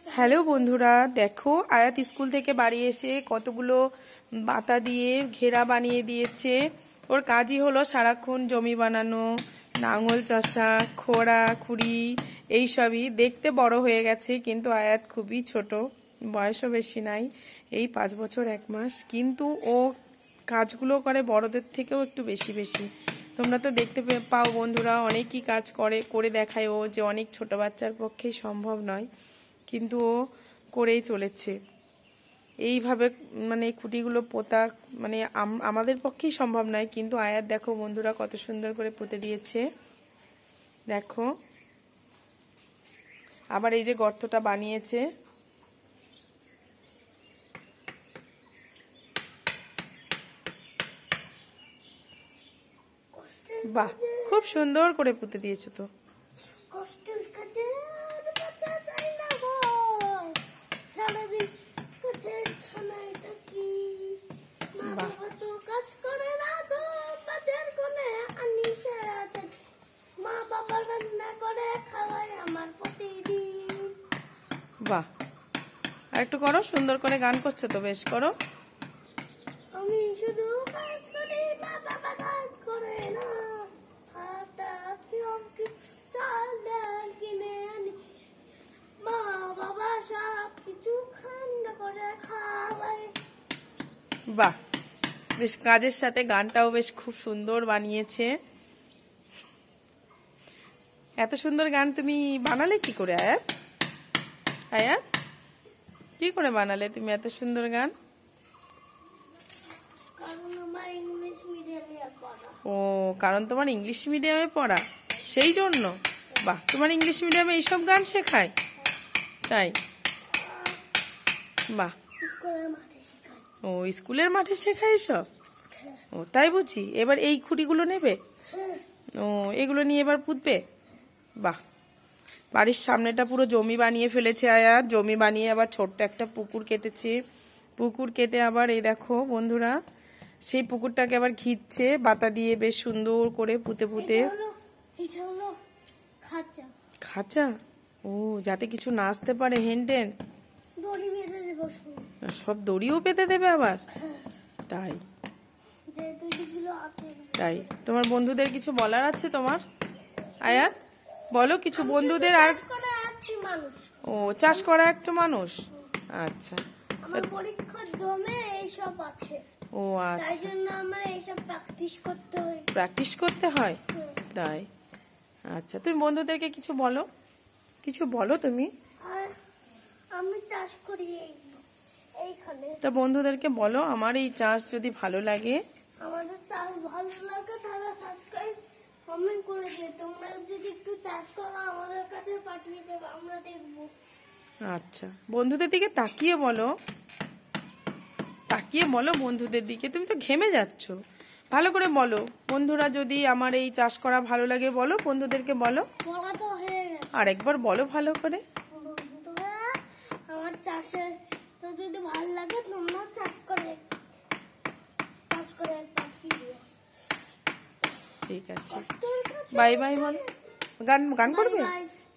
Hello বন্ধুরা, দেখো আয়াত স্কুল থেকে বাড়ি এসে কতগুলো বাতা দিয়ে ঘেরা বানিয়ে দিয়েছে। ওর কাজই হলো সারাক্ষণ জমি বানানো, নাঙল চষা, খোঁড়া খুঁড়ি এইসবই। দেখতে বড় হয়ে গেছে কিন্তু আয়াত খুবই ছোট, বয়সও বেশি নাই, এই 5 বছর 1 মাস, কিন্তু ও কাজগুলো করে বড়দের থেকেও একটু বেশি বেশি। তোমরা তো দেখতে পাও বন্ধুরা, অনেকই কাজ করে দেখায় ও, যে অনেক ছোট বাচ্চার পক্ষেই সম্ভব নয়, কিন্তু ও করেই চলেছে। এইভাবে মানে খুঁটিগুলো পোতা মানে আমাদের পক্ষেই সম্ভব নয়, কিন্তু আয়াত দেখো বন্ধুরা কত সুন্দর করে পুঁতে দিয়েছে। দেখো আবার এই যে গর্তটা বানিয়েছে, বাহ, খুব সুন্দর করে পুঁতে দিয়েছো তো। বাহ, আর একটু করো, সুন্দর করে গান করছে তো, বেশ করো। আমি শুধু কাজ করি, মা বাবা কাজ করে না, হাতাহাতি চাল ডাল কিনে আনি, মা বাবা সব কিছু খান্না করে খাওয়ায়। বাহ, বেশ কাজের সাথে গানটাও বেশ খুব সুন্দর বানিয়েছে। এত সুন্দর গান তুমি বানালে কি করে আয়াত? আয়াত, কি করে বানালে তুমি এত সুন্দর গান? ও, কারণ তোমার ইংলিশ মিডিয়ামে পড়া, সেই জন্য। বাহ, তোমার ইংলিশ মিডিয়ামে এইসব গান শেখায়, তাই? বাহ, ও স্কুলের মাঠে শেখায় এসব? ও তাই বুঝি। এবার এই খুঁটিগুলো নেবে? ও, এগুলো নিয়ে এবার পুঁতবে? বাহ, বাড়ির সামনেটা পুরো জমি বানিয়ে ফেলেছে আয়াত। জমি বানিয়ে আবার ছোট্ট একটা পুকুর কেটেছে। পুকুর কেটে আবার এই দেখো বন্ধুরা, সেই পুকুরটাকে আবার ঘিরছে বাতা দিয়ে, বেশ সুন্দর করে পুঁতে পুঁতে। খাঁচা? ও, যাতে কিছু না আসতে পারে, হেনটেন সব দড়িও পেতে দেবে আবার, তাই? তাই তোমার বন্ধুদের কিছু বলার আছে তোমার আয়াত? বলো কিছু বন্ধুদের। আর ও, চাষ করা একটা মানুষ, আচ্ছা। আমার পরীক্ষার দমে এইসব আছে। ও আচ্ছা, তাই জন্য আমার এইসব প্র্যাকটিস করতে হয়। প্র্যাকটিস করতে হয়, তাই? আচ্ছা, তুমি বন্ধুদেরকে কিছু বলো, কিছু বলো তুমি। আমি চাষ করি এইখানে, তা বন্ধুদেরকে বলো আমার এই চাষ যদি ভালো লাগে, আমাদের চাষ ভালো লাগে তাহলে সাবস্ক্রাইব কমেন্ট করে দিও। তোমরা যদি একটু চাষ করো আমাদের কাছে পাঠিয়ে দেবে, আমরা দেখব। আচ্ছা, বন্ধুদের দিকে তাকিয়ে বলো, তাকিয়ে বলো বন্ধুদের দিকে। তুমি তো ঘেমে যাচ্ছ, ভালো করে বলো। বন্ধুরা যদি আমার এই চাষ করা ভালো লাগে, বলো বন্ধুদেরকে বলো। বলা তো হয়ে গেছে, আরেকবার বলো ভালো করে। আমার চাষে যদি ভালো লাগে তোমরা চাষ করে পাঠিয়ে দিও। ঠিক আছে, বাই বাই বলো। গান করবে?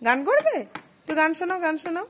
গান করবে? তো গান শোনাও, গান শোনাও।